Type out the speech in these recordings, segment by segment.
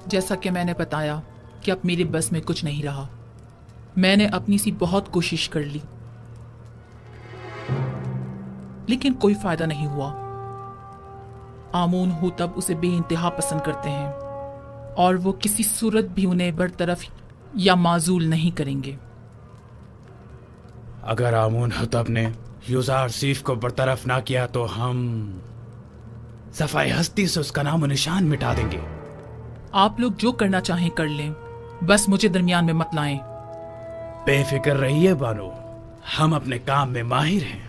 जैसा कि मैंने बताया कि अब मेरे बस में कुछ नहीं रहा। मैंने अपनी सी बहुत कोशिश कर ली, लेकिन कोई फायदा नहीं हुआ। आमून होतब उसे बेइंतहा पसंद करते हैं और वो किसी सूरत भी उन्हें बरतरफ या माजूल नहीं करेंगे। अगर आमून हुतब ने युज़ारसीफ को बरतरफ ना किया तो हम सफाई हस्ती से उसका नाम और निशान मिटा देंगे। आप लोग जो करना चाहें कर लें, बस मुझे दरमियान में मत लाएं। बेफिक्र रहिए बानो, हम अपने काम में माहिर हैं।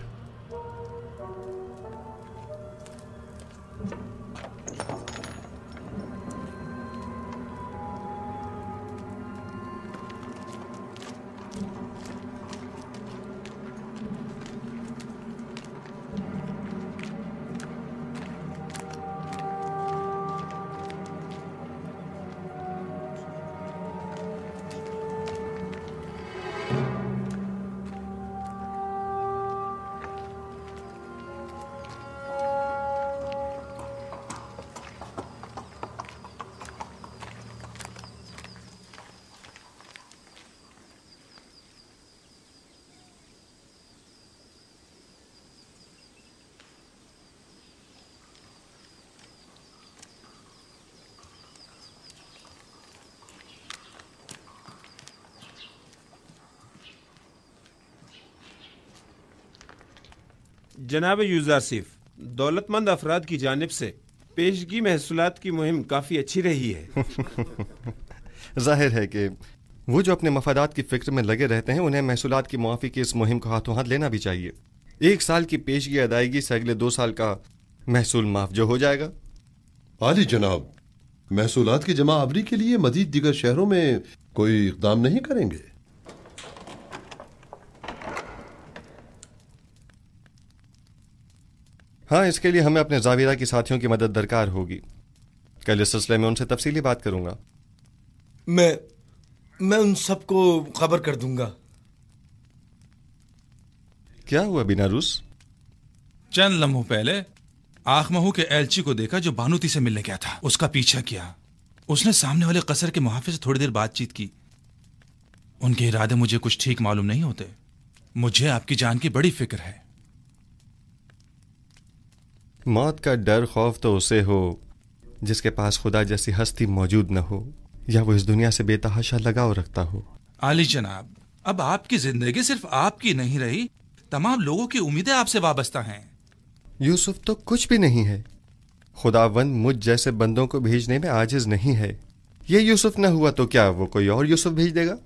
जनाब यूज़ारसीफ, दौलतमंद अफराद की जानिब से पेशगी महसूलात की मुहिम काफ़ी अच्छी रही है। जाहिर है कि वो जो अपने मफादात की फिक्र में लगे रहते हैं, उन्हें महसूलात की मुआफ़ी की इस मुहिम को हाथों हाथ लेना भी चाहिए। 1 साल की पेशगी अदायगी से अगले 2 साल का महसूल माफ जो हो जाएगा। आली जनाब, महसूलात की जमा आवरी के लिए मजीद दीगर शहरों में कोई इक़दाम नहीं करेंगे? हाँ, इसके लिए हमें अपने जाविरा की साथियों की मदद दरकार होगी। कल इस सिलसिले में उनसे तफसीली बात करूंगा। मैं उन सबको खबर कर दूंगा। क्या हुआ बिनारूस? चंद लम्हों पहले आखमहू के एलची को देखा जो बानूती से मिलने गया था। उसका पीछा किया। उसने सामने वाले कसर के मुहाफिज से थोड़ी देर बातचीत की। उनके इरादे मुझे कुछ ठीक मालूम नहीं होते। मुझे आपकी जान की बड़ी फिक्र है। मौत का डर खौफ तो उसे हो जिसके पास खुदा जैसी हस्ती मौजूद न हो, या वो इस दुनिया से बेतहाशा लगाव रखता हो। आली जनाब, अब आपकी जिंदगी सिर्फ आपकी नहीं रही, तमाम लोगों की उम्मीदें आपसे वाबस्ता हैं। यूसुफ तो कुछ भी नहीं है। खुदावंद मुझ जैसे बंदों को भेजने में आजिज नहीं है। ये यूसुफ न हुआ तो क्या वो कोई और यूसुफ भेज देगा?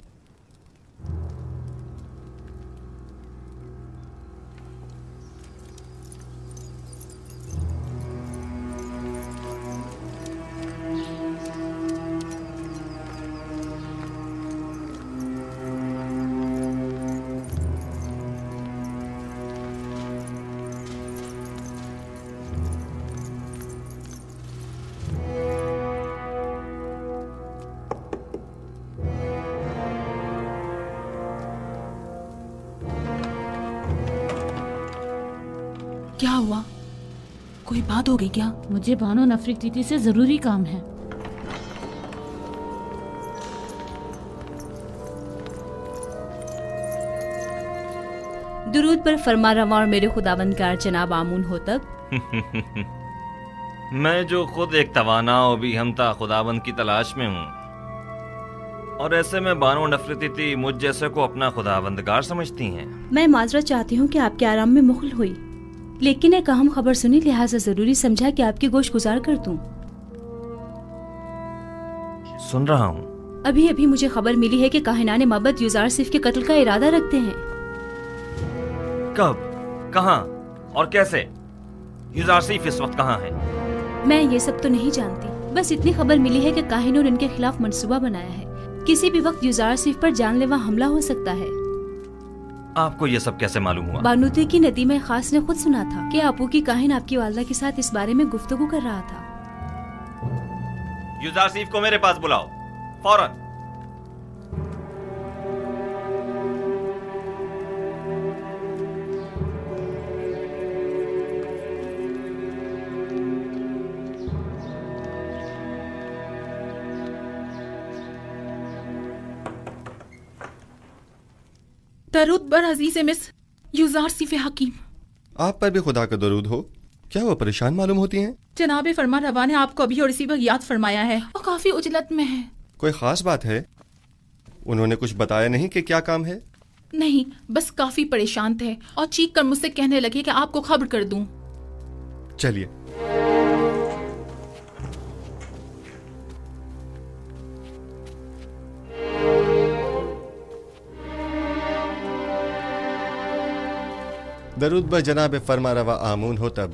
क्या हुआ? कोई बात हो गई क्या? मुझे बानो नफरीती से जरूरी काम है। दुरूद पर फरमा रवा और मेरे खुदावंदगार जनाब आमून होतब। मैं जो खुद एक तवाना और भी हमता खुदावंद की तलाश में हूँ, और ऐसे में बानो नफरती मुझ जैसे को अपना खुदावंदगार समझती हैं। मैं माजरत चाहती हूँ कि आपके आराम में मुखल हुई, लेकिन एक अहम खबर सुनी, लिहाजा जरूरी समझा कि आपकी गोश गुजार कर दूं। सुन रहा हूँ। अभी अभी मुझे खबर मिली है कि काहिनाने मबद यूज़ारसीफ के कत्ल का इरादा रखते हैं। कब, कहाँ और कैसे? यूज़ारसीफ इस वक्त कहाँ है? मैं ये सब तो नहीं जानती, बस इतनी खबर मिली है कि काहिनों ने उनके खिलाफ मंसूबा बनाया है। किसी भी वक्त यूज़ारसीफ पर जानलेवा हमला हो सकता है। आपको ये सब कैसे मालूम हुआ? बानूती की नदीमा खास ने खुद सुना था कि आपू की काहिन आपकी वालदा के साथ इस बारे में गुफ्तगू कर रहा था। यूज़ारसीफ को मेरे पास बुलाओ, फौरन। दरूद बर अजीज मिस यूजार सिफ हकीम। आप पर भी खुदा का दरूद हो। क्या वो परेशान मालूम होती हैं? जनाब फरमा रवा ने आपको अभी और इसी वक्त याद फरमाया है और काफी उजलत में है। कोई खास बात है? उन्होंने कुछ बताया नहीं कि क्या काम है? नहीं, बस काफी परेशान थे और चीख कर मुझसे कहने लगे कि आपको खबर कर दूं। चलिए। दरूद ब जनाब फरमा रवा आमून हो तब।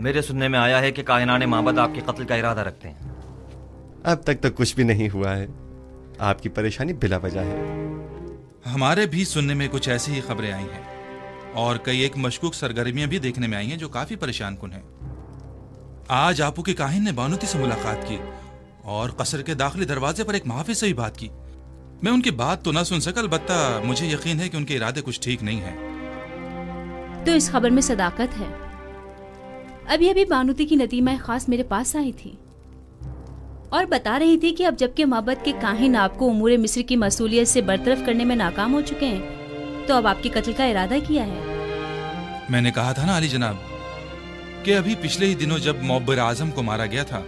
मेरे सुनने में आया है कि कायनाने माबद आपके कत्ल का इरादा रखते हैं। अब तक तो कुछ भी नहीं हुआ है। आपकी परेशानी बिला वजह है। हमारे भी सुनने में कुछ ऐसी ही खबरें आई हैं और कई एक मशकूक सरगर्मियां भी देखने में आई हैं जो काफी परेशान कुन हैं। आज आपू के काहिन ने बानूती से मुलाकात की और कसर के दाखिली दरवाजे पर एक मुहाफिज से भी बात की। मैं उनकी बात तो ना सुन सका, अलबत्ता मुझे यकीन है कि उनके इरादे कुछ ठीक नहीं है। तो इस खबर में सदाकत है। अभी अभी बानूती की नदीमा खास मेरे पास आई थी और बता रही थी कि अब जबकि माबद के काहिन आपको उमूर मिस्र की मसूलियत से बरतरफ करने में नाकाम हो चुके हैं, तो अब आपके कत्ल का इरादा किया है। मैंने कहा था ना अली जनाब कि अभी पिछले ही दिनों जब मुअब्बर आजम को मारा गया था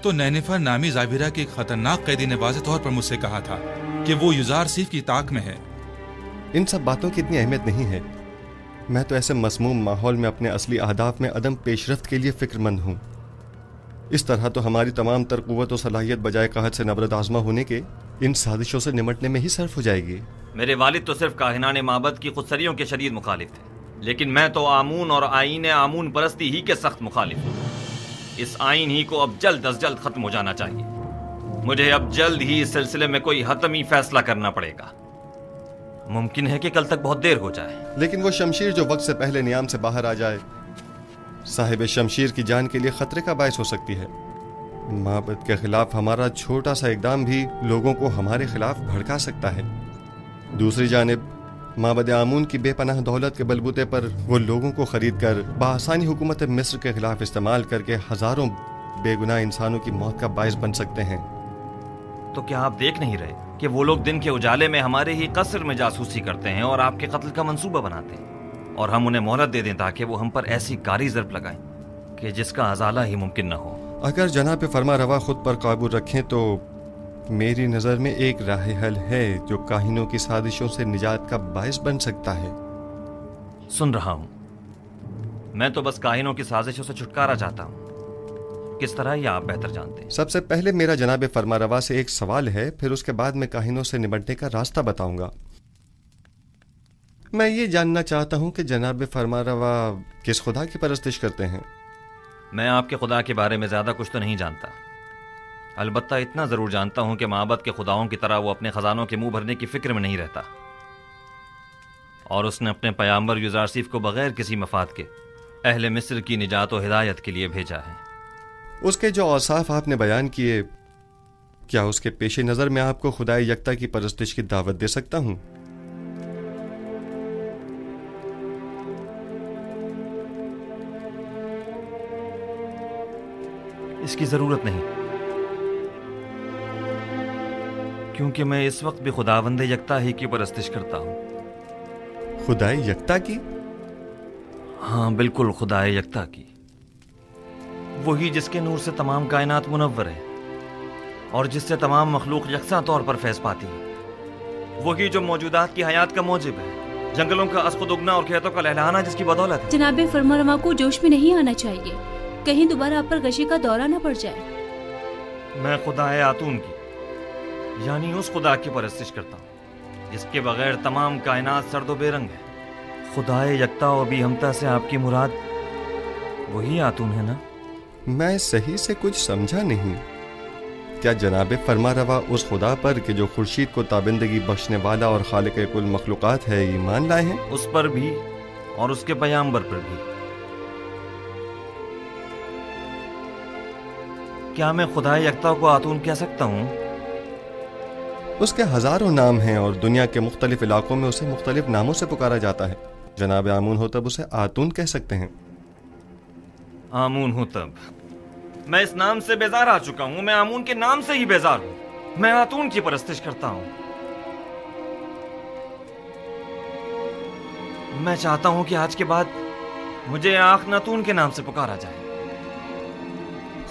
तो नैनिफर नामी जाबिरा के एक खतरनाक कैदी ने वाज़ेह तौर पर मुझसे कहा था कि वो युजार सीफ की ताक में है। इन सब बातों की इतनी अहमियत नहीं है। मैं तो ऐसे मसमूम माहौल में अपने असली अहदाफ में अदम पेशरफ्त के लिए फिक्रमंद हूँ। इस तरह तो हमारी तमाम तर कुव्वत और सलाहियत बजाय कहत से नबरद आजमा होने के इन साजिशों से निमटने में ही सर्फ हो जाएगी। मेरे वालिद तो सिर्फ काहिनाने माबद की खुदसरियों के शदीद मुखालिफ थे, लेकिन मैं तो आमून और आईन आमून परस्ती ही के सख्त मुखालिफ हूँ। इस आइन ही को अब जल्द अज जल्द खत्म हो जाना चाहिए। मुझे अब जल्द ही इस सिलसिले में कोई हतमी फैसला करना पड़ेगा। मुमकिन है कि कल तक बहुत देर हो जाए, लेकिन वो शमशीर जो वक्त से पहले नियाम से बाहर आ जाए साहिब शमशीर की जान के लिए खतरे का बायस हो सकती है। माबद के खिलाफ हमारा छोटा सा इकदाम भी लोगों को हमारे खिलाफ भड़का सकता है। दूसरी जानिब माबद आमून की बेपनाह दौलत के बलबूते पर वो लोगों को खरीद कर बआसानी हुकूमत मिस्र के खिलाफ इस्तेमाल करके हजारों बेगुनाह इंसानों की मौत का बायस बन सकते हैं। तो क्या आप देख नहीं रहे कि वो लोग दिन के उजाले में हमारे ही कसर में जासूसी करते हैं और आपके कत्ल का मंसूबा बनाते हैं, और हम उन्हें मोहलत दे दें ताकि वो हम पर ऐसी कारी ज़र्ब लगाएं कि जिसका अजाला ही मुमकिन न हो। अगर जनाब फरमा रवा खुद पर काबू रखें तो मेरी नज़र में एक राह हल है जो काहिनों की साजिशों से निजात का बायस बन सकता है। सुन रहा हूं। मैं तो बस काहिनों की साजिशों से छुटकारा चाहता हूं। किस तरह ये आप बेहतर जानते हैं। सबसे पहले मेरा जनाब फरमा रवा से एक सवाल है, फिर उसके बाद मैं काहिनों से निपटने का रास्ता बताऊंगा। मैं ये जानना चाहता हूं कि जनाब फरमा रवा किस खुदा की परस्तिश करते हैं। मैं आपके खुदा के बारे में ज्यादा कुछ तो नहीं जानता, अलबत्ता इतना जरूर जानता हूं कि माबद के खुदाओं की तरह वो अपने खजानों के मुंह भरने की फिक्र में नहीं रहता, और उसने अपने पैगंबर युजारसीफ को बगैर किसी मफाद के अहले मिस्र की निजात और हिदायत के लिए भेजा है। उसके जो औसाफ आपने बयान किए, क्या उसके पेश नजर में आपको खुदाई यकता की परस्तिश की दावत दे सकता हूं? इसकी जरूरत नहीं, क्योंकि मैं इस वक्त भी खुदावंद यकता ही की परस्तिश करता हूं। खुदाई यकता की? हाँ बिल्कुल, खुदाई यकता की, वही जिसके नूर से तमाम कायनात मुनव्वर है और जिससे तमाम मखलूक यकसा तौर पर फैज़ पाती है, वही जो मौजूदात की हयात का मौजिब है, जंगलों का असखुद उगना और खेतों का लहलहाना जिसकी बदौलत है। जनाब फरमारवा को जोश में नहीं आना चाहिए, कहीं दोबारा आप पर गशी का दौरा न पड़ जाए। मैं खुदाए आतून की यानी उस खुदा की परस्तिश करता हूँ जिसके बगैर तमाम कायनात सर्दो बेरंग है। खुदाए यकता और बेहमता से आपकी मुराद वही आतून है ना? मैं सही से कुछ समझा नहीं। क्या जनाब फरमा रवा उस खुदा पर कि जो खुर्शीद को ताबिंदगी बख्शने वाला और खालिक कुल मखलूकात है ईमान लाए हैं? उस पर भी और उसके पैगंबर पर भी। क्या मैं खुदा यकता को आतून कह सकता हूँ? उसके हजारों नाम हैं और दुनिया के मुख्तलिफ इलाकों में उसे मुख्तलिफ नामों से पुकारा जाता है। जनाब आमून हो तब उसे आतून कह सकते हैं। आमून हूं तब। मैं इस नाम से बेजार आ चुका हूं। मैं आमून के नाम से ही बेजार हूं। मैं आतून की परस्तिश करता हूं। मैं चाहता हूं कि आज के बाद मुझे आखनातून के नाम से पुकारा जाए।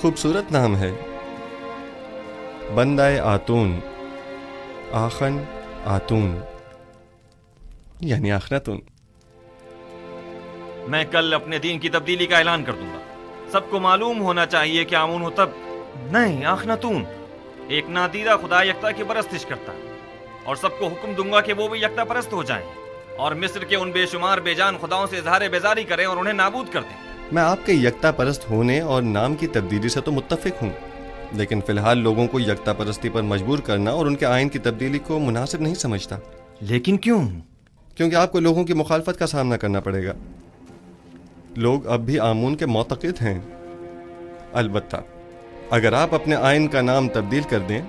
खूबसूरत नाम है, बंदाए आतून, आखन आतून यानी आखनातून। मैं कल अपने दीन की तब्दीली का ऐलान कर दूंगा। सबको मालूम होना चाहिए कि आमून होतब नहीं, आखनातून एक नादीदा खुदा यकता की परस्तिश करता है, और सबको हुक्म दूंगा कि वो भी यकता परस्त हो जाएं और मिस्र के उन बेशुमार बेजान खुदाओं से इजहार बेजारी करें और उन्हें नाबूद कर दें। मैं आपके यकता परस्त होने और नाम की तब्दीली से तो मुत्तफिक हूँ, लेकिन फिलहाल लोगों को यकता परस्ती पर मजबूर करना और उनके आइन की तब्दीली को मुनासिब नहीं समझता। लेकिन क्यों? क्योंकि आपको लोगों की मुखालफत का सामना करना पड़ेगा। लोग अब भी आमून के मोतक़िद हैं। अलबत्ता अगर आप अपने आइन का नाम तब्दील कर दें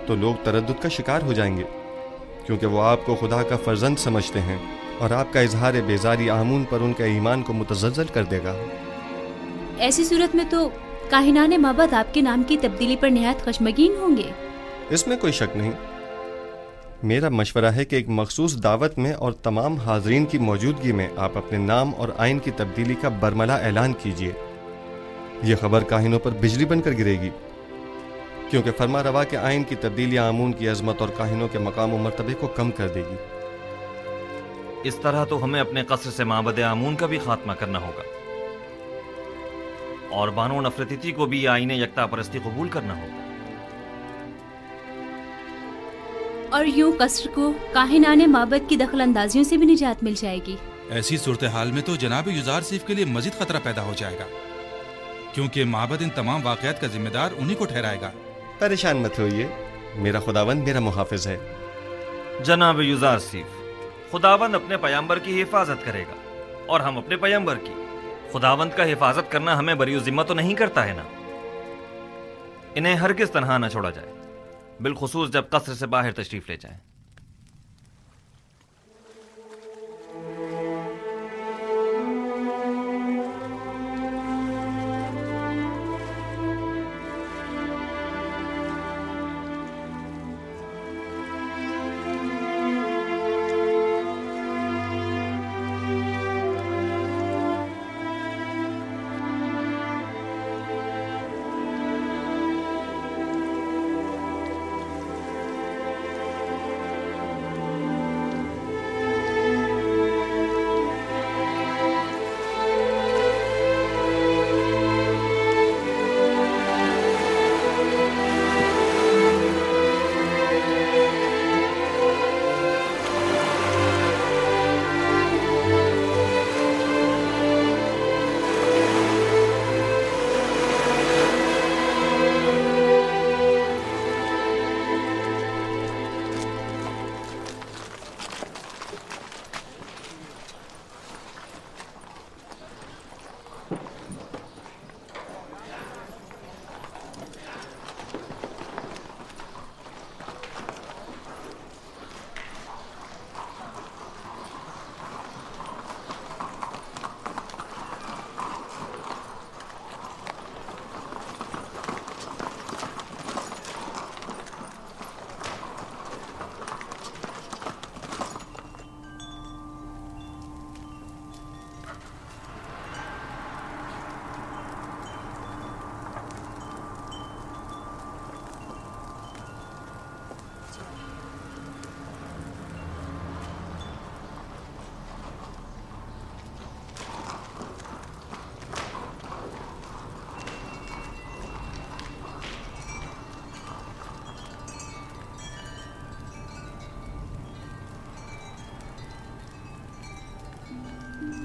तो लोग तरद्दुद का शिकार हो जाएंगे, क्योंकि वो आपको खुदा का फर्जंद समझते हैं और आपका इजहार बेजारी आमून पर उनके ईमान को मुतज़्ज़ल कर देगा। ऐसी सूरत में तो काहिनाने माबद आपके नाम की तब्दीली पर निहायत खशमगीन होंगे। इसमें कोई शक नहीं। मेरा मशवरा है कि एक मखसूस दावत में और तमाम हाजरीन की मौजूदगी में आप अपने नाम और आइन की तब्दीली का बरमला ऐलान कीजिए। यह खबर काहिनों पर बिजली बनकर गिरेगी, क्योंकि फरमा रवा के आइन की तब्दीली आमून की अजमत और काहिनों के मकाम और मर्तबे को कम कर देगी। इस तरह तो हमें अपने कसर से माबद आमून का भी खात्मा करना होगा और बानो नफरतीती को भी आईन यकता परस्ती कबूल करना होगा। और यूं कसर को काहिनाने माबद की दखल अंदाजियों से भी निजात मिल जाएगी। ऐसी सूरत हाल में तो जनाब युजार सीफ के लिए मजीद खतरा पैदा हो जाएगा, क्योंकि माबद इन तमाम वाकयात का जिम्मेदार उन्हीं को ठहराएगा। परेशान मत होइए, मेरा खुदावंद मेरा मुहाफिज है। जनाब युजार सीफ, खुदावंद अपने पैगंबर की हिफाजत करेगा और हम अपने पैगंबर की। खुदावंद का हिफाजत करना हमें बरी जिम्मा तो नहीं करता है ना। इन्हें हरगिज तन्हा न छोड़ा जाए, बिलखुसूस जब कसर से बाहर तशरीफ ले जाएं।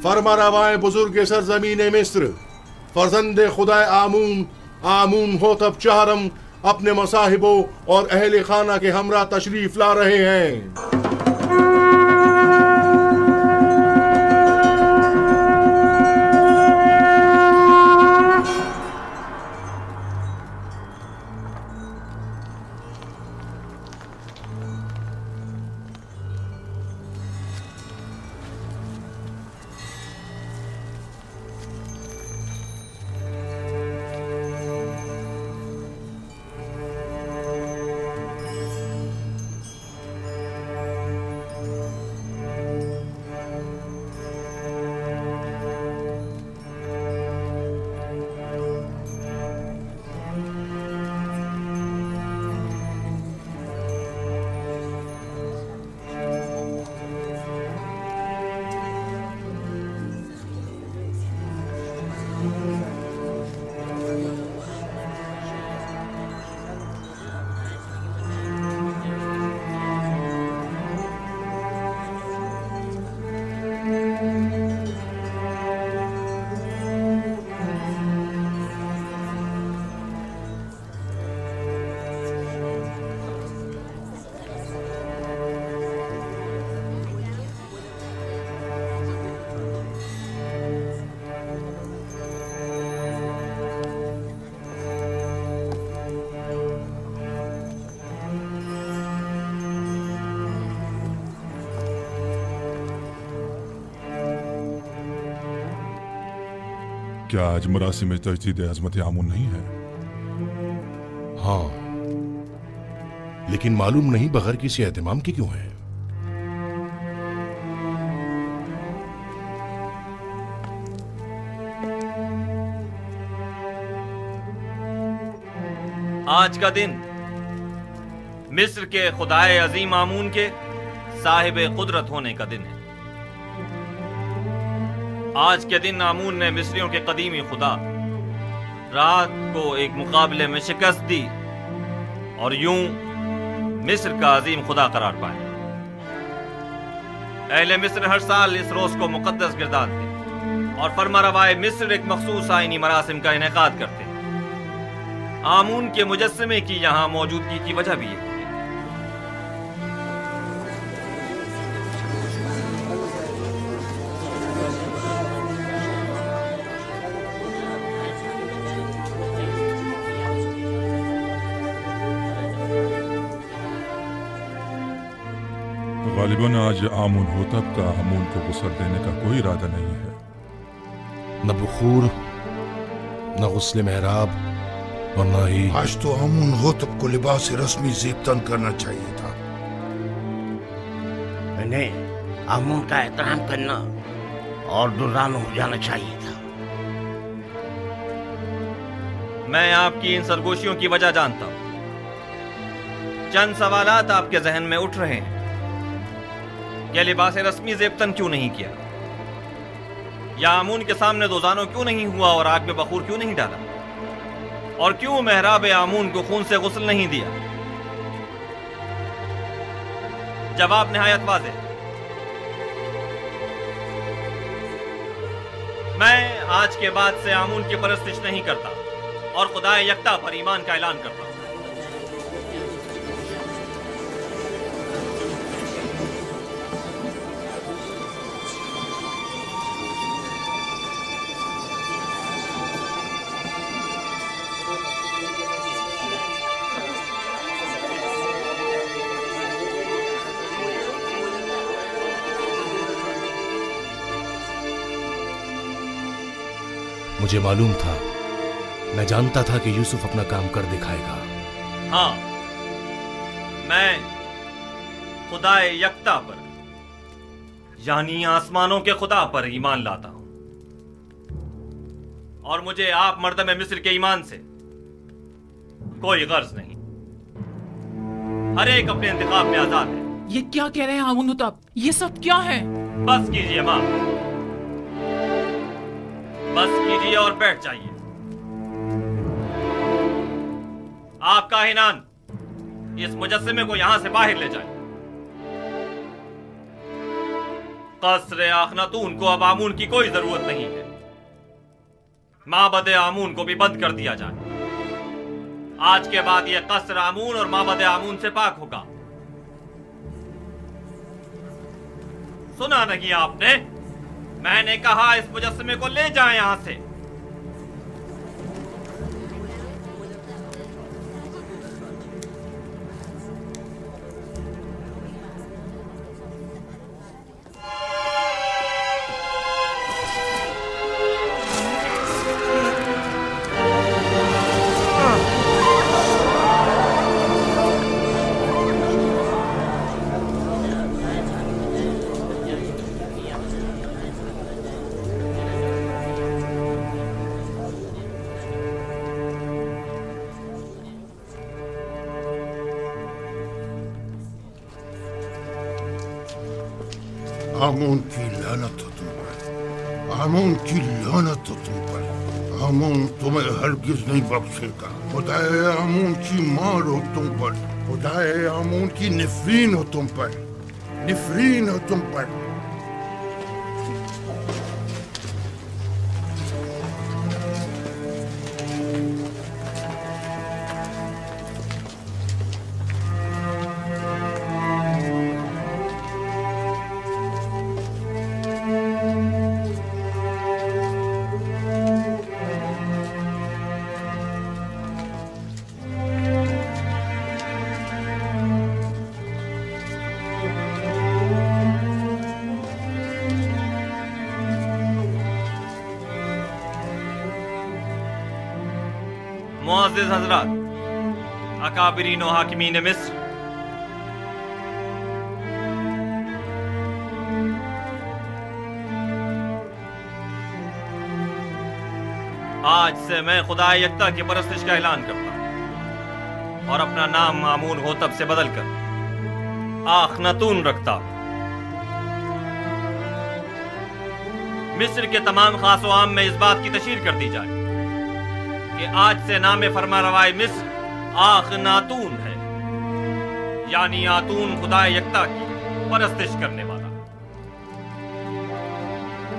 फरमा रवाए बुजुर्ग सरजमीन मिस्र, फर्जंद खुदा आमून, आमून हो तब चाहरम अपने मसाहिबों और अहले खाना के हमरा तशरीफ ला रहे हैं। क्या आज मरासी में तजदीद अजमत आमून नहीं है? हाँ, लेकिन मालूम नहीं बगैर किसी एहतमाम के क्यों है। आज का दिन मिस्र के खुदाए अजीम आमून के साहिब कुदरत होने का दिन है। आज के दिन आमून ने मिस्रियों के कदीमी खुदा रात को एक मुकाबले में शिकस्त दी और यूं मिस्र का अजीम खुदा करार पाया। अहले मिस्र हर साल इस रोज को मुकद्दस गिरदानते और फरमारवाए मिस्र एक मखसूस आईनी मरासिम का इनेकाद करते। आमून के मुजस्समे की यहां मौजूदगी की वजह भी है। गालिबन आज आमून होतब का आमून को गुस्ल देने का कोई इरादा नहीं है। न बुखूर, न गुस्ल मेहराब और न ही आज तो आमून होतब को लिबास रस्मी ज़ेबतन करना चाहिए था। इन्हें आमून का एहतराम करना और दुर्रान हो जाना चाहिए था। मैं आपकी इन सरगोशियों की वजह जानता हूं। चंद सवालात आपके जहन में उठ रहे हैं। क्या लिबास रस्मी ज़ेबतन क्यों नहीं किया, या आमून के सामने दोजानो क्यों नहीं हुआ और आग में बखूर क्यों नहीं डाला, और क्यों मेहराब आमून को खून से गुस्ल नहीं दिया? जवाब निहायत वाज़ेह। मैं आज के बाद से आमून की परस्तिश नहीं करता और खुदाए यकता पर ईमान का ऐलान करता हूं। मुझे मालूम था, मैं जानता था कि यूसुफ अपना काम कर दिखाएगा। हाँ, मैं खुदाए यकता पर यानी आसमानों के खुदा पर ईमान लाता हूं और मुझे आप मर्दम मिस्र के ईमान से कोई गर्ज नहीं। हर एक अपने इंतखाब में आजाद है। ये क्या कह रहे हैं आमून होतब? ये सब क्या है? बस कीजिए मां, बस कीजिए और बैठ जाइए। आप काहिनान इस मुजस्समे को यहां से बाहर ले जाएं। कसर आखनातून को अब आमून की कोई जरूरत नहीं है। माबद आमून को भी बंद कर दिया जाए। आज के बाद यह कसर आमून और माबद आमून से पाक होगा। सुना नहीं आपने? मैंने कहा इस मुजस्समे को ले जाएं यहां से। आमून की लानत हो तुम पर, आमून की लानत हो तुम पर। आमून तुम्हें हरगिज नहीं बख्शेगा। खुदाए आमून की मार हो तुम पर, खुदाए आमून की निफरीन हो तुम पर, निफरीन हो तुम पर। मुअज़्ज़िज़ हज़रात, अकाबिरीन व हाकिमीन मिस्र, आज से मैं खुदा यकता की परस्तिश का ऐलान करता हूं और अपना नाम मामून होतब से बदलकर आखनातून रखता हूं। मिस्र के तमाम खास व आम में इस बात की तशहीर कर दी जाए कि आज से नाम फरमारवाए मिस्र आखनातून है, यानी आतून खुदा यकता की परस्तिश करने वाला।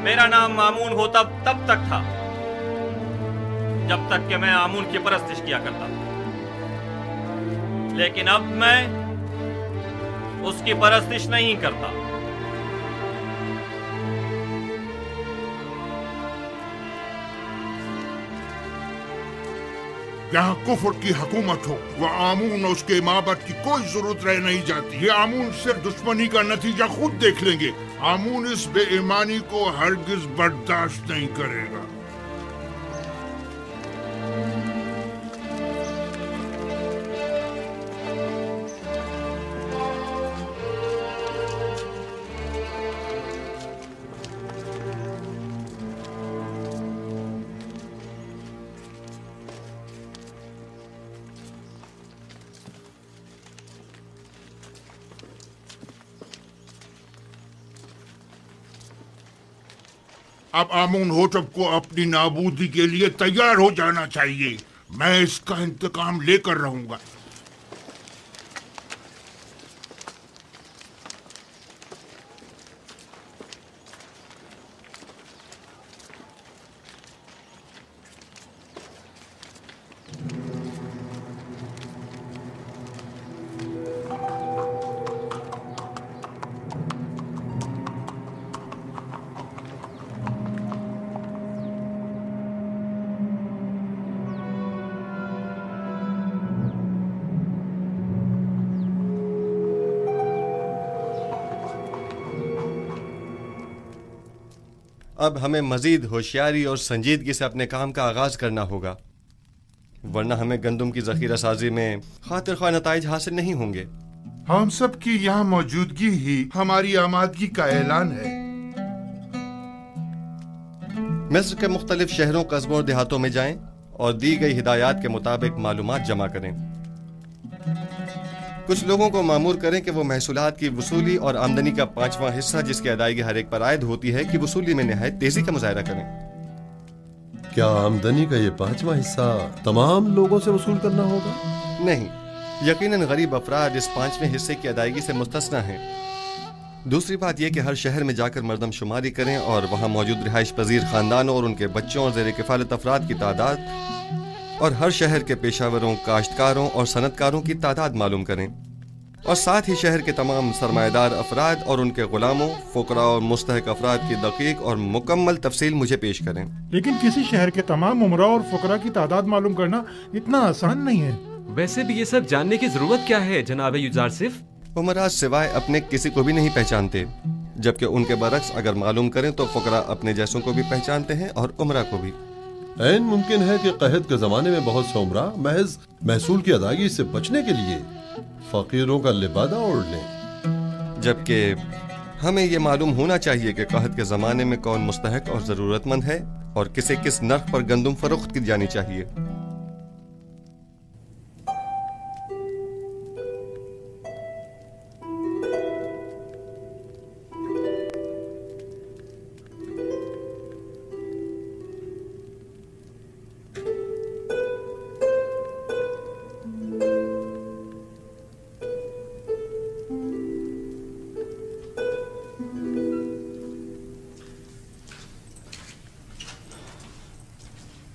मेरा नाम मामून होतब तब तक था जब तक कि मैं आमून की परस्तिश किया करता था, लेकिन अब मैं उसकी परस्तिश नहीं करता। यहाँ कुफर की हुकूमत हो, वह आमून और उसके माबद की कोई जरूरत रह नहीं जाती। ये आमून सिर्फ दुश्मनी का नतीजा खुद देख लेंगे। आमून इस बेईमानी को हरगिज बर्दाश्त नहीं करेगा। अब आमून होतब को अपनी नाबूदी के लिए तैयार हो जाना चाहिए। मैं इसका इंतकाम लेकर रहूंगा। अब हमें मजीद होशियारी और संजीदगी से अपने काम का आगाज करना होगा, वरना हमें गंदम की जखीरा साजी में खातिर ख्वाह नताइज हासिल नहीं होंगे। हम सब की यहाँ मौजूदगी ही हमारी आमादगी का ऐलान है। मिस्र के मुख्तलिफ शहरों, कस्बों और देहातों में जाएं और दी गई हिदायत के मुताबिक मालूमात जमा करें। कुछ लोगों को मामूर करें कि वो महसूलात की वसूली और आमदनी का 5वां हिस्सा जिसकी अदायगी हर एक पर आयद होती है कि वसूली में निहायत तेजी का मुजाहरा करें। क्या आमदनी का ये 5वां हिस्सा तमाम लोगों से वसूल करना होगा? नहीं, यकीनन गरीब अफराद इस 5वें हिस्से की अदायगी से मुस्तस्ना हैं। दूसरी बात यह कि हर शहर में जाकर मरदमशुमारी करें और वहां मौजूद रिहाइश पजीर खानदानों और उनके बच्चों और ज़ेर किफालत अफराद की तादाद और हर शहर के पेशावरों, काश्तकारों और सनतकारों की तादाद मालूम करें और साथ ही शहर के तमाम सरमाएदार अफराद और उनके गुलामों, फुकरा और मुस्तहक अफराद की दकीक और मुकम्मल तफसील मुझे पेश करें। लेकिन किसी शहर के तमाम उमरा और फुकरा की तादाद मालूम करना इतना आसान नहीं है। वैसे भी ये सब जानने की जरूरत क्या है जनाब यूजारसिफ? उमरा सिवाय अपने किसी को भी नहीं पहचानते, जबकि उनके बरक्स अगर मालूम करें तो फुकरा अपने जैसों को भी पहचानते हैं और उमरा को भी। ऐन मुमकिन है कि कहत के जमाने में बहुत से उमरा महज महसूल की अदायगी से बचने के लिए फकीरों का लिबादा ओढ़ लें, जबकि हमें ये मालूम होना चाहिए कि कहत के जमाने में कौन मुस्तहक और जरूरतमंद है और किसे किस नर्ख पर गंदम फरोख्त की जानी चाहिए।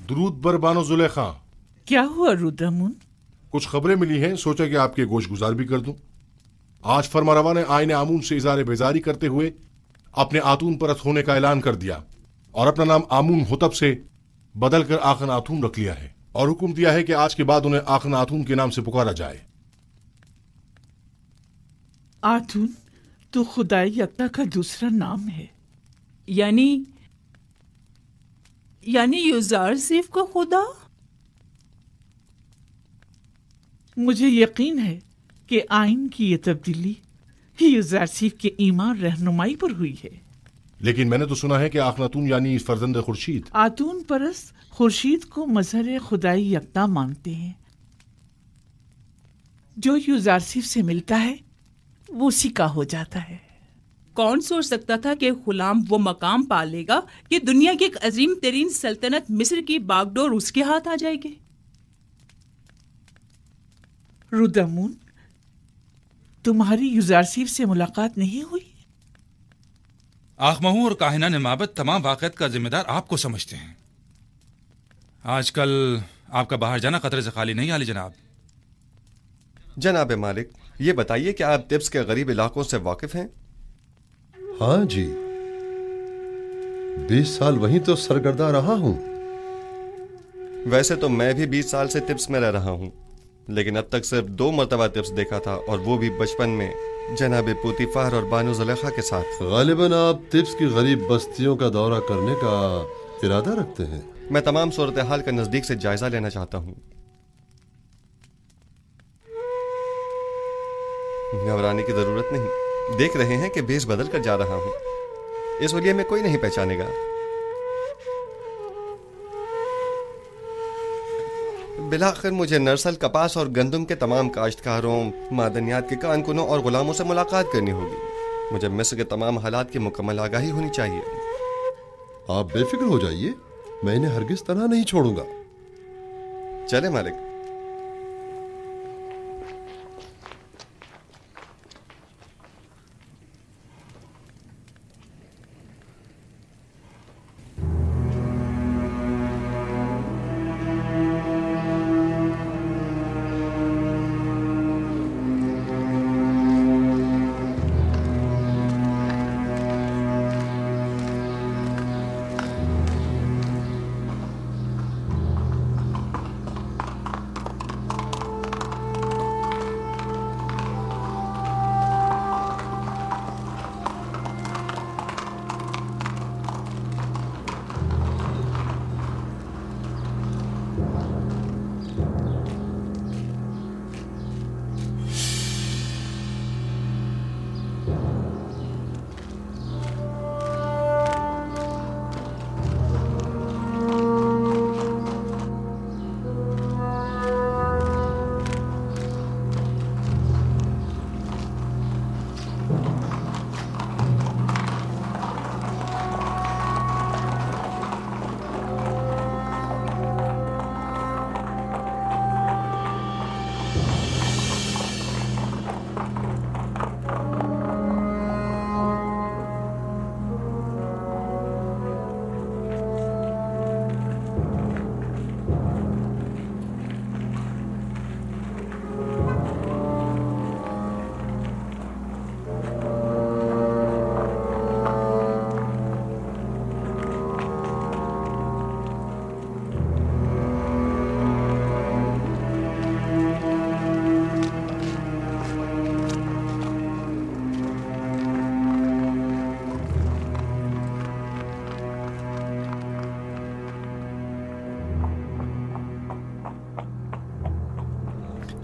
दुरूद बर बानो जुलेखा। क्या हुआ रुद्रमुन? कुछ खबरें मिली हैं, सोचा कि आपके गोश गुजार भी कर दूं। आज फरमारवा ने आईने आमून से इज़ारे बेजारी करते हुए अपने आतून परस्त होने का ऐलान कर दिया और अपना नाम आमून होतब से बदलकर आखन आतून रख लिया है और हुक्म दिया है कि आज के बाद उन्हें आखन आतून के नाम से पुकारा जाए। आतून तो खुदाई यकता का दूसरा नाम है, यानी यूजारसिफ को खुदा? मुझे यकीन है कि आइन की ये तब्दीली यूज़रसीफ के ईमान रहनुमाई पर हुई है। लेकिन मैंने तो सुना है कि आखनातून यानी फर्जंद खुर्शीद, आतून परस्त खुर्शीद को मजहर खुदाई यकता मानते हैं। जो यूज़रसीफ से मिलता है वो उसी का हो जाता है। कौन सोच सकता था कि गुलाम वो मकाम पा लेगा कि दुनिया की एक अजीम तरीन सल्तनत मिस्र की बागडोर उसके हाथ आ जाएगी। रुदमून, तुम्हारी यूज़रसीफ से मुलाकात नहीं हुई? आखमहू और काहिना ने माबद तमाम वाक़यात का जिम्मेदार आपको समझते हैं। आजकल आपका बाहर जाना खतरे से खाली नहीं, आली जनाब। जनाब मालिक, ये बताइए कि आप तिब्स के गरीब इलाकों से वाकिफ हैं? हाँ जी, 20 साल वहीं तो सरगर्दा रहा हूं। वैसे तो मैं भी 20 साल से तिब्स में रह रहा हूं, लेकिन अब तक सिर्फ 2 मरतबा तिब्स देखा था, और वो भी बचपन में जनाब पूतीफार और बानो ज़ुलेखा के साथ। गालिबन आप तिब्स की गरीब बस्तियों का दौरा करने का इरादा रखते हैं? मैं तमाम सूरत हाल का नजदीक से जायजा लेना चाहता हूँ। घबराने की जरूरत नहीं, देख रहे हैं कि भेष बदल कर जा रहा हूँ। इस वलिये में कोई नहीं पहचानेगा। बिलाखिर मुझे नरसल, कपास और गंदम के तमाम काश्तकारों, मादनियात के कारकुनों और गुलामों से मुलाकात करनी होगी। मुझे मिस्र के तमाम हालात की मुकम्मल आगाही होनी चाहिए। आप बेफिक्र हो जाइए, मैं इन्हें हरगिज तनहा नहीं छोड़ूंगा। चले मालिक।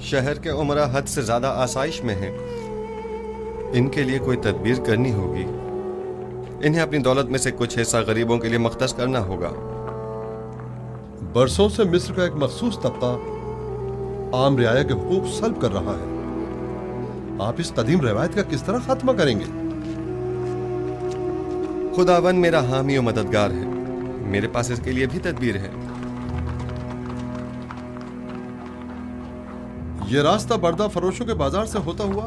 शहर के उमरा हद से ज्यादा आसाइश में हैं। इनके लिए कोई तदबीर करनी होगी। इन्हें अपनी दौलत में से कुछ हिस्सा गरीबों के लिए मख्तस करना होगा। बरसों से मिस्र का एक मखसूस तबका आम रियाया के हुकूक सल्ब कर रहा है। आप इस कदीम रवायत का किस तरह खात्मा करेंगे? खुदावन मेरा हामी और मददगार है। मेरे पास इसके लिए भी तदबीर है। ये रास्ता बर्दा फरोशों के बाजार से होता हुआ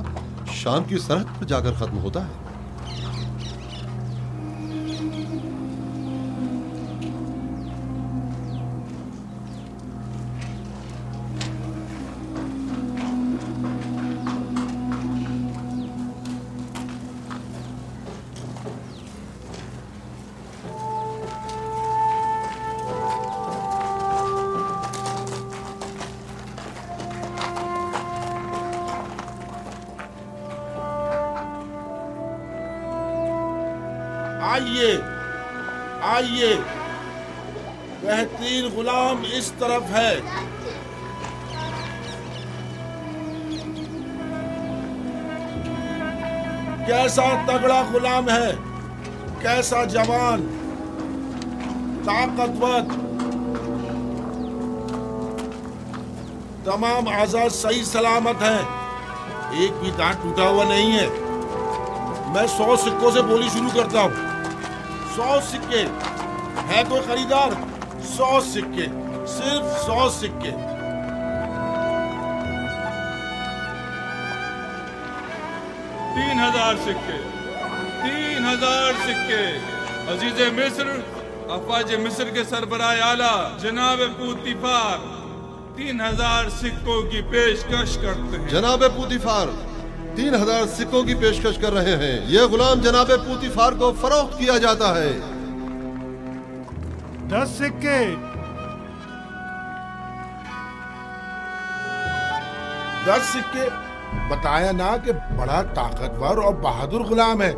शाम की सरहद पर जाकर खत्म होता है। आइए आइए, बेहतरीन गुलाम इस तरफ है। कैसा तगड़ा गुलाम है, कैसा जवान, ताकतवर, तमाम आजाद सही सलामत है, एक भी दांत टूटा हुआ नहीं है। मैं 100 सिक्कों से बोली शुरू करता हूँ। 100 सिक्के। है कोई खरीदार? 100 सिक्के, सिर्फ 100 सिक्के। 3000 सिक्के, 3000 सिक्के। अजीज मिस्र, अफवाज मिस्र के सरबराह आला जनाब पूतिफार 3000 सिक्कों की पेशकश करते हैं। जनाब पूतिफार 3000 सिक्कों की पेशकश कर रहे हैं। यह गुलाम जनाब पूतिफार को फरोख्त किया जाता है। 10 सिक्के। 10 सिक्के। बताया ना कि बड़ा ताकतवर और बहादुर गुलाम है।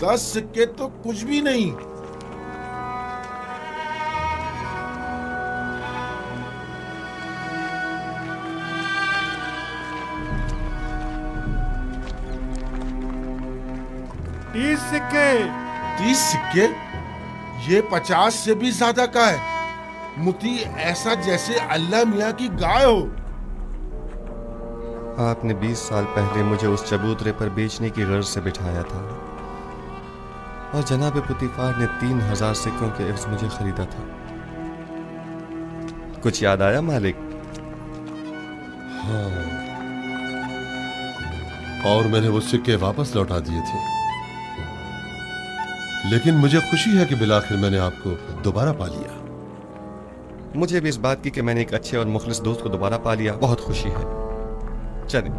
10 सिक्के तो कुछ भी नहीं। सिक्के। 30 सिक्के? ये 50 से भी ज्यादा का है। मुती ऐसा जैसे अल्लाह मियाँ की गाय हो। आपने 20 साल पहले मुझे उस चबूतरे पर बेचने की गर्ज से बिठाया था और जनाब पुतिफार ने 3000 सिक्कों के एवज मुझे खरीदा था। कुछ याद आया मालिक? हाँ, और मैंने वो सिक्के वापस लौटा दिए थे। लेकिन मुझे खुशी है कि बिलाखिर मैंने आपको दोबारा पा लिया। मुझे भी इस बात की कि मैंने एक अच्छे और मुखलिस दोस्त को दोबारा पा लिया बहुत खुशी है। चलें।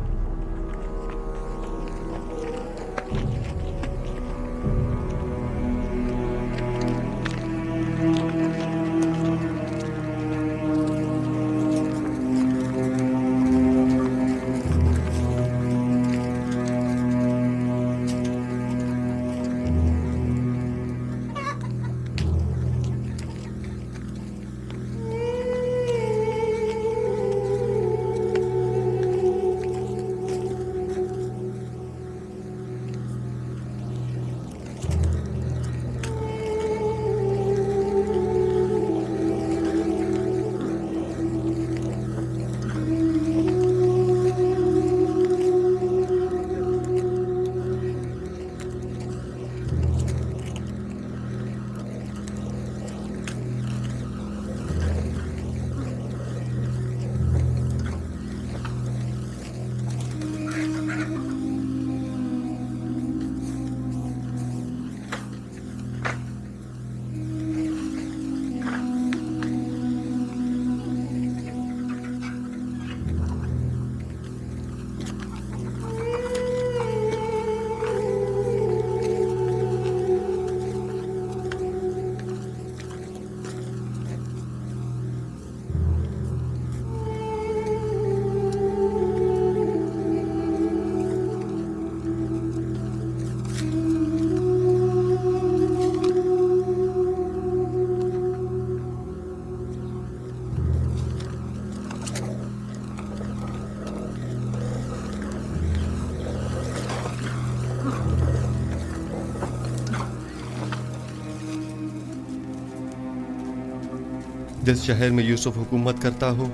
जिस शहर में यूसुफ हुकूमत करता हो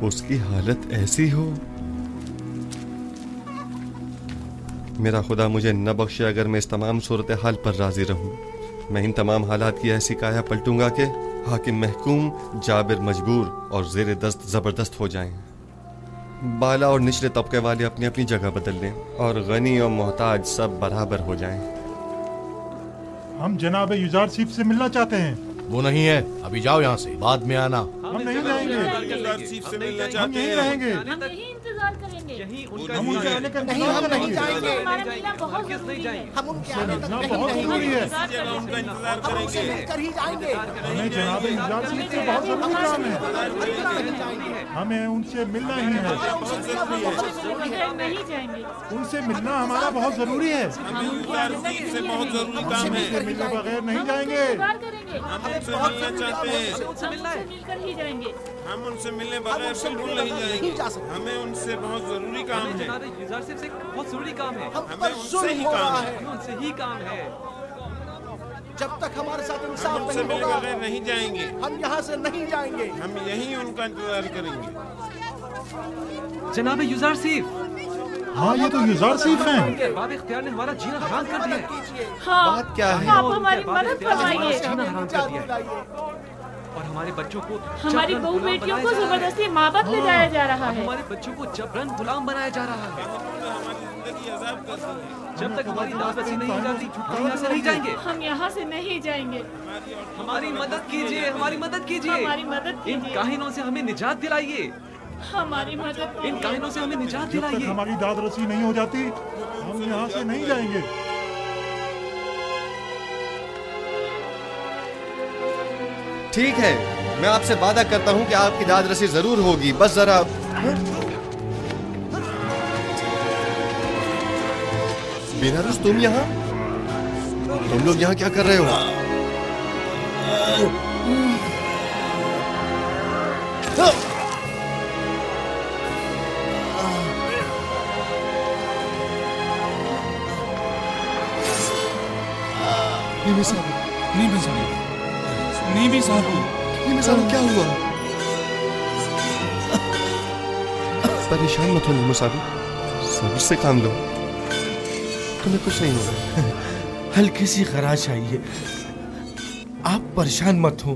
उसकी हालत ऐसी हो। मेरा खुदा मुझे न बख्शे अगर मैं इस तमाम सूरत हाल पर राजी रहूं। मैं इन तमाम हालात की ऐसी काया पलटूंगा कि हाकिम महकूम, जाबिर मजबूर और जेर दस्त जबरदस्त हो जाएं। बाला और निचले तबके वाले अपनी अपनी जगह बदल लें और गनी और मोहताज सब बराबर हो जाएं। हम जनाब यूजारसीफ से मिलना चाहते हैं। वो नहीं है, अभी जाओ यहाँ से, बाद में आना। हम नहीं रहेंगे, हम यहीं रहेंगे, हम यहीं इंतजार करेंगे। हम उनके आने का इंतजार करेंगे। हमारा मिलना बहुत जरूरी है। हम उनके आने तक बहुत जरूरी है। हमें जनाब यूजारसीफ से बहुत जरूरी काम है। हमें उनसे मिलना ही है। नहीं जाएंगे। उनसे मिलना हमारा बहुत जरूरी है। उनसे मिलने बगैर नहीं जाएंगे। मिलकर ही जाएंगे। हम उनसे मिलने बगैर बिल्कुल नहीं जाएंगे। हमें उनसे बहुत जरूरी काम है। जनाब यूज़र साहब से बहुत जरूरी काम है। हमें उनसे ही काम है। हमें उनसे ही काम है। जब तक हमारे साथ हम इंसाफ उनसे नहीं मिले होगा बगैर नहीं जाएंगे। हम यहाँ से नहीं जाएंगे। हम यहीं उनका इंतजार करेंगे। जनाब यूज़र साहब। हाँ, ये तो यूज़र साहब हैं। बाब इख्तियार ने हमारा जीना हराम कर दिया। हाँ, बात क्या है? आप हमारी मदद फरमाइए। जीना हराम कर दिया है। और हमारे बच्चों को हमारी बहू बेटियों को जबरदस्ती माबद ले जाया जा रहा है। हमारे बच्चों को जबरन गुलाम बनाया जा रहा है। जब तक हमारी दावत नहीं हो जाती हम यहाँ से नहीं जाएंगे। हम यहाँ से नहीं जाएंगे। हमारी मदद कीजिए, हमारी मदद कीजिए। हमारी मदद कीजिए। इन काहिनों से हमें निजात दिलाइए। हमारी मदद कीजिए। इन काहिनों से हमें निजात जब तक दिलाइए। हमारी दाद रसी नहीं हो जाती हम यहाँ से नहीं जाएंगे। ठीक है, मैं आपसे वादा करता हूँ कि आपकी दाद रसी जरूर होगी। बस जरा बेनारुस, तुम यहाँ? तुम लोग यहाँ क्या कर रहे हो? नीमी साहब, क्या हुआ? परेशान मत हो नीमू साहब, सब्र से काम लो, तुम्हें कुछ नहीं होगा। हल्की सी खराश आई है, आप परेशान मत हो।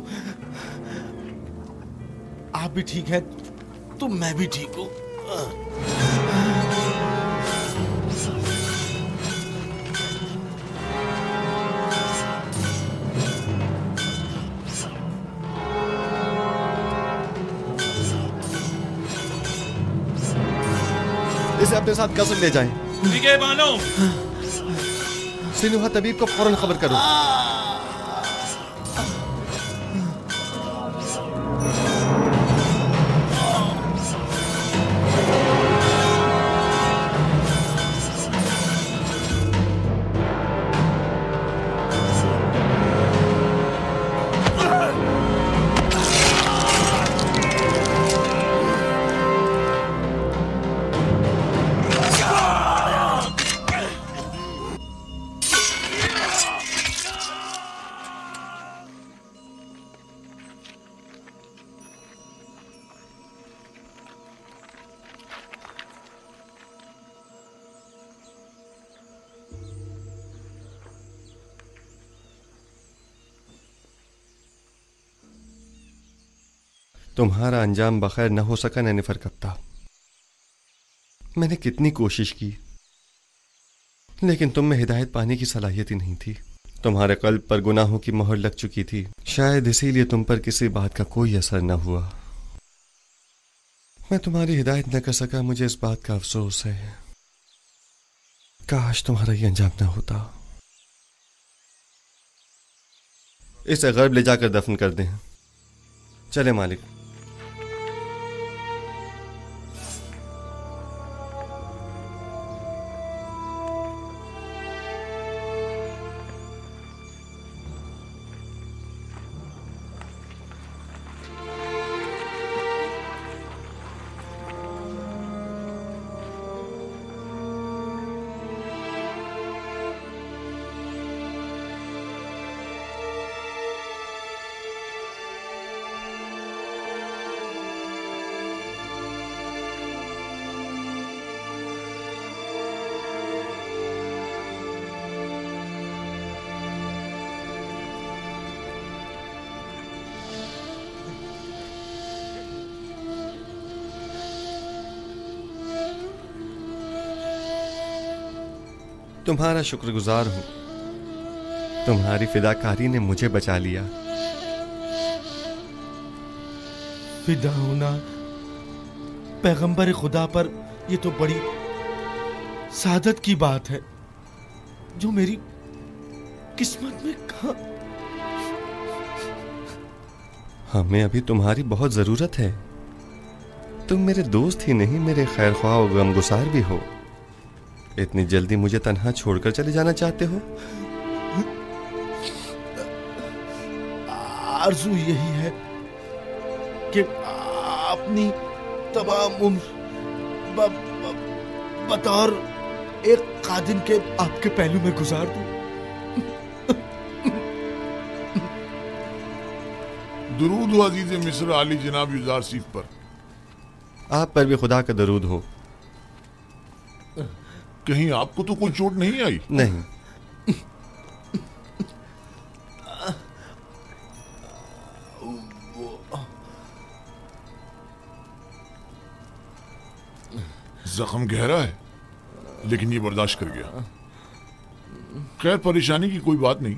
आप भी ठीक है तो मैं भी ठीक हूँ। इसे अपने साथ कसर ले जाएं। ठीक है बानो। सिनुहा तबीब को फौरन खबर करो। तुम्हारा अंजाम बखैर न हो सका नैनिफर कप्ता। मैंने कितनी कोशिश की लेकिन तुम में हिदायत पाने की सलाहियत ही नहीं थी। तुम्हारे कल्ब पर गुनाहों की मोहर लग चुकी थी, शायद इसीलिए तुम पर किसी बात का कोई असर न हुआ। मैं तुम्हारी हिदायत न कर सका, मुझे इस बात का अफसोस है। काश तुम्हारा ये अंजाम न होता। इसे गर्ब ले जाकर दफन कर दें। चले मालिक। तुम्हारा शुक्रगुजार हूं, तुम्हारी फिदाकारी ने मुझे बचा लिया। फिदा होना पैगंबर खुदा पर ये तो बड़ी सादत की बात है जो मेरी किस्मत में कहां। हमें अभी तुम्हारी बहुत जरूरत है। तुम मेरे दोस्त ही नहीं, मेरे खैर ख्वाह और गमगुसार भी हो। इतनी जल्दी मुझे तन्हा छोड़कर चले जाना चाहते हो? आरज़ू यही है कि अपनी तमाम उम्र बतौर एक खादिम के आपके पहलू में गुजार दूं। दुरूद हो अजीज मिस्र आली जनाब यूजारसीफ पर। आप पर भी खुदा का दरूद हो। कहीं आपको तो कोई चोट नहीं आई? नहीं। जख्म गहरा है, लेकिन ये बर्दाश्त कर गया। खैर, परेशानी की कोई बात नहीं।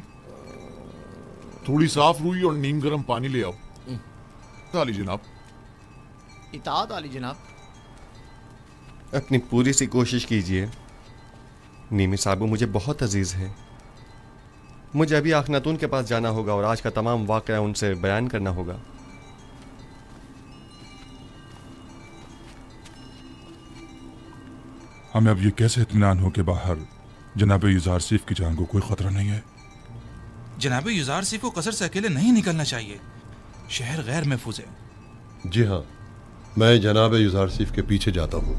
थोड़ी साफ रुई और नीम गर्म पानी ले आओ। आली जनाब। इताअत आली जनाब। अपनी पूरी सी कोशिश कीजिए। नीमी साबू मुझे बहुत अजीज है। मुझे अभी आखनातून के पास जाना होगा और आज का तमाम वाक़या उनसे बयान करना होगा। हमें अब ये कैसे इत्मीनान हो कि बाहर जनाब यूजारसीफ की जान को कोई खतरा नहीं है? जनाब यूजारसीफ को कसर से अकेले नहीं निकलना चाहिए। शहर गैर महफूज है। जी हाँ, मैं जनाब यूजारसीफ के पीछे जाता हूँ।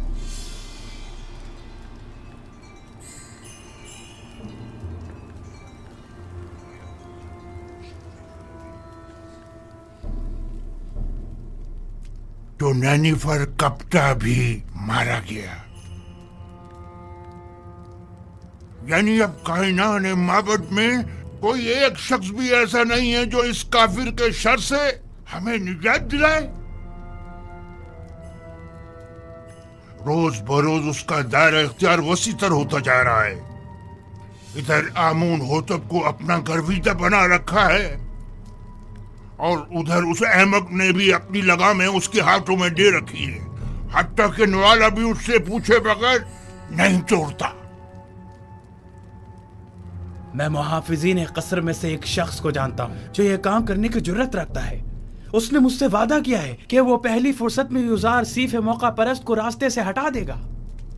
तो नैनीफर कप्ता भी मारा गया। यानी अब कायनात माबद में कोई एक शख्स भी ऐसा नहीं है जो इस काफिर के शर से हमें निजात दिलाए। रोज बरोज उसका दायरा इख्तियार वसी तर होता जा रहा है। इधर आमून होतब को अपना गर्विदा बना रखा है और उधर उस अहमक ने भी अपनी लगामें उसके हाथों में दे रखी है। हत्ता कि नवाला भी उससे पूछे बगैर नहीं छोड़ता। मैं मुहाफिजीन कसर में से एक शख्स को जानता हूँ जो ये काम करने की जुर्रत रखता है। उसने मुझसे वादा किया है कि वो पहली फुर्सत में यूजारसीफ मौका परस्त को रास्ते से हटा देगा।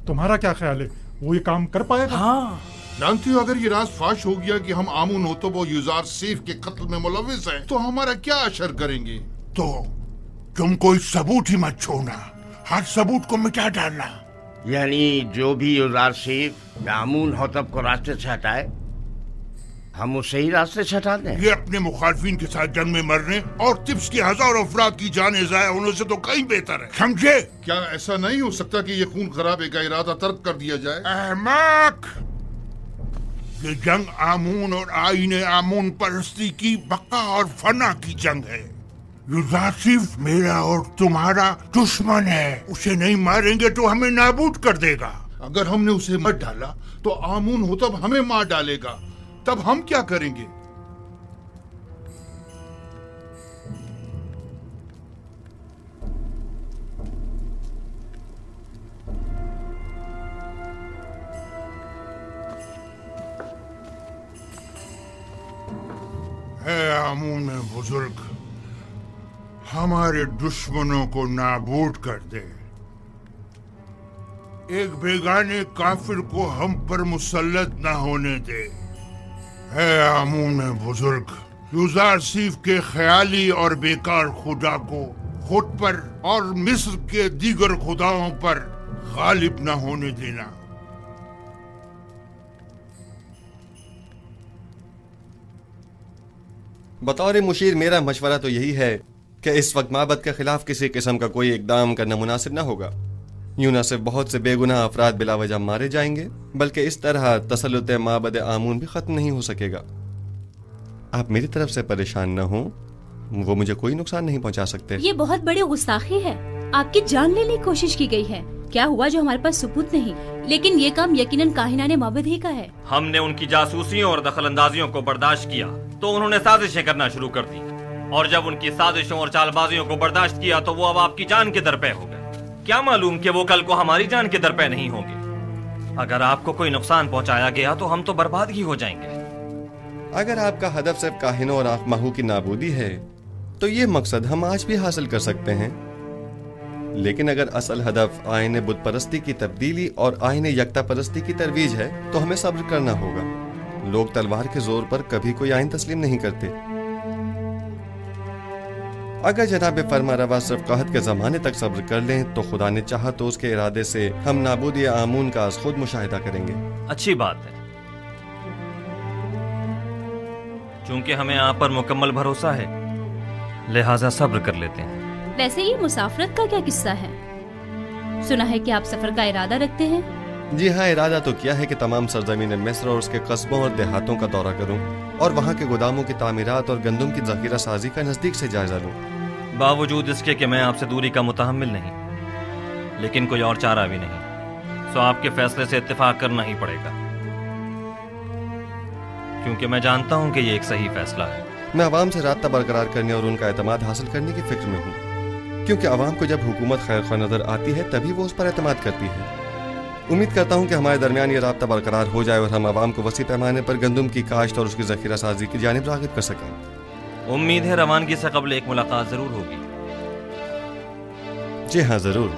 तुम्हारा क्या ख्याल है, वो ये काम कर पाएगा? हाँ। जानती हो, अगर ये राज फाश हो गया कि हम आमून होतब और यूजारसीफ के कत्ल में मुलविस हैं, तो हमारा क्या असर करेंगे? तो तुम कोई सबूत ही मत छोड़ना, हर सबूत को मिटा डालना। यानी जो भी यूजारसीफ आमून होतब को रास्ते से हटाए, हम उसे ही रास्ते से हटा दें। ये अपने मुखालफिन के साथ जंग में मरने और तिब्स के हजारों अफराद की जाने ज़ाया होने से तो कहीं बेहतर है, समझे? क्या ऐसा नहीं हो सकता कि ये खून खराबे का इरादा तर्क कर दिया जाए? अहमक! ये जंग आमून और आईने आमून परस्ती की बका और फना की जंग है। यूजारसीफ मेरा और तुम्हारा दुश्मन है। उसे नहीं मारेंगे तो हमें नाबूद कर देगा। अगर हमने उसे मत डाला तो आमून होतब हमें मार डालेगा। तब हम क्या करेंगे? है आमून बुजुर्ग, हमारे दुश्मनों को नाबूद कर दे। एक बेगाने काफिर को हम पर मुसल्लत न होने दे। है आमून बुजुर्ग, यूजारसीफ के ख्याली और बेकार खुदा को खुद पर और मिस्र के दीगर खुदाओं पर गालिब न होने देना। बतौर मुशीर मेरा मशवरा तो यही है कि इस वक्त माबद के खिलाफ किसी किस्म का कोई इकदाम करना मुनासिब न होगा। यूं न सिर्फ बहुत से बेगुनाह अफराद बिला वजह मारे जाएंगे, बल्कि इस तरह तसल्लुत माबद आमून भी खत्म नहीं हो सकेगा। आप मेरी तरफ से परेशान न हो, वो मुझे कोई नुकसान नहीं पहुंचा सकते। ये बहुत बड़ी गुस्ताखी है। आपकी जान लेने की कोशिश की गई है। क्या हुआ जो हमारे पास सबूत नहीं, लेकिन ये काम यकीनन काहिनाने माबद ही का है। हमने उनकी जासूसियों और दखलंदाजियों को बर्दाश्त किया तो उन्होंने साजिशें करना शुरू कर दी, और जब उनकी साजिशों और चालबाजियों को बर्दाश्त किया तो वो अब आपकी जान के दरपे हो गए। क्या मालूम कि वो कल को हमारी जान के दरपे नहीं होंगे। अगर आपको कोई नुकसान पहुंचाया गया तो हम तो बर्बाद ही हो जाएंगे। अगर आपका हदफ सिर्फ काहिनों और आखमाहू की नाबूदी है तो ये मकसद हम आज भी हासिल कर सकते हैं, लेकिन अगर असल हदफ आईने बुत परस्ती की तब्दीली और आईने यकता परस्ती की तरवीज है तो हमें सब्र करना होगा। लोग तलवार के जोर पर कभी कोई आइन तस्लीम नहीं करते। अगर जनाब फरमा रवा सिर्फ कहत के ज़माने तक सब्र कर लें तो खुदा ने चाहा तो उसके इरादे से हम नाबूदी आमून का आज खुद मुशाहिदा करेंगे। अच्छी बात है, चूंकि हमें आप पर मुकम्मल भरोसा है, लिहाजा सब्र कर लेते हैं। वैसे ये मुसाफरत का क्या किस्सा है? सुना है कि आप सफर का इरादा रखते हैं। जी हाँ, इरादा तो किया है कि तमाम सरजमीन मिस्र और उसके कस्बों और देहातों का दौरा करूं और वहाँ के गोदामों की तामीरात और गंदम की जखीरा साजी का नजदीक से जायजा लूं। बावजूद इसके कि मैं आपसे दूरी का मुतहम्मिल नहीं, लेकिन कोई और चारा भी नहीं, सो आपके फैसले से इत्तेफाक करना ही पड़ेगा, क्योंकि मैं जानता हूँ कि ये एक सही फैसला है। मैं आवाम से राब्ता बरकरार करने और उनका एतमाद हासिल करने की फिक्र में हूँ, क्योंकि आवाम को जब हुकूमत खैर ख्वाह नजर आती है तभी वो उस पर एतमाद करती है। उम्मीद करता हूँ कि हमारे दरमियान ये राब्ता बरकरार हो जाए और हम आवाम को वसी पैमाने पर गंदम की काश्त और उसकी जखीरा साजी की जानिब राग़िब कर सकें। उम्मीद है रवानगी से कबल एक मुलाकात जरूर होगी। जी हाँ, जरूर।